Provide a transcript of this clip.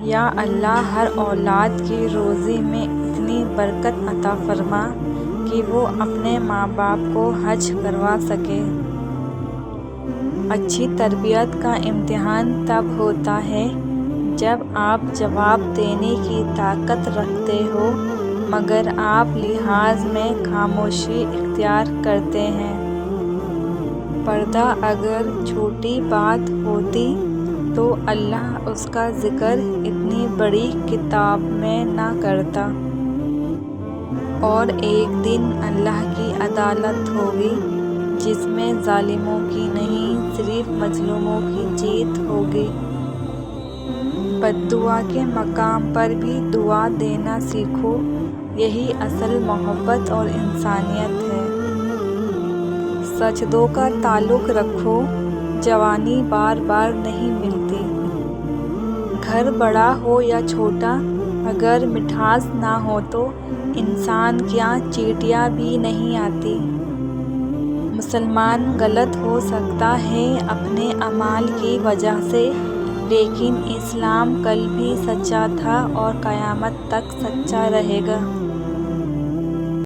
یا اللہ ہر اولاد کی روزی میں اتنی برکت عطا فرما کہ وہ اپنے ماں باپ کو حج کروا سکے۔ اچھی تربیت کا امتحان تب ہوتا ہے جب آپ جواب دینے کی طاقت رکھتے ہو مگر آپ لحاظ میں خاموشی اختیار کرتے ہیں۔ پردہ اگر چھوٹی بات ہوتی تو اللہ اس کا ذکر اتنی بڑی کتاب میں نہ کرتا۔ اور ایک دن اللہ کی عدالت ہوگی جس میں ظالموں کی نہیں صرف مظلوموں کی جیت ہوگی۔ بد دعا کے مقام پر بھی دعا دینا سیکھو، یہی اصل محبت اور انسانیت ہے۔ سجدوں کا تعلق رکھو، جوانی بار بار نہیں ملتی۔ گھر بڑا ہو یا چھوٹا اگر مٹھاس نہ ہو تو انسان کیا چیٹیاں بھی نہیں آتی۔ مسلمان غلط ہو سکتا ہے اپنے اعمال کی وجہ سے، لیکن اسلام کل بھی سچا تھا اور قیامت تک سچا رہے گا۔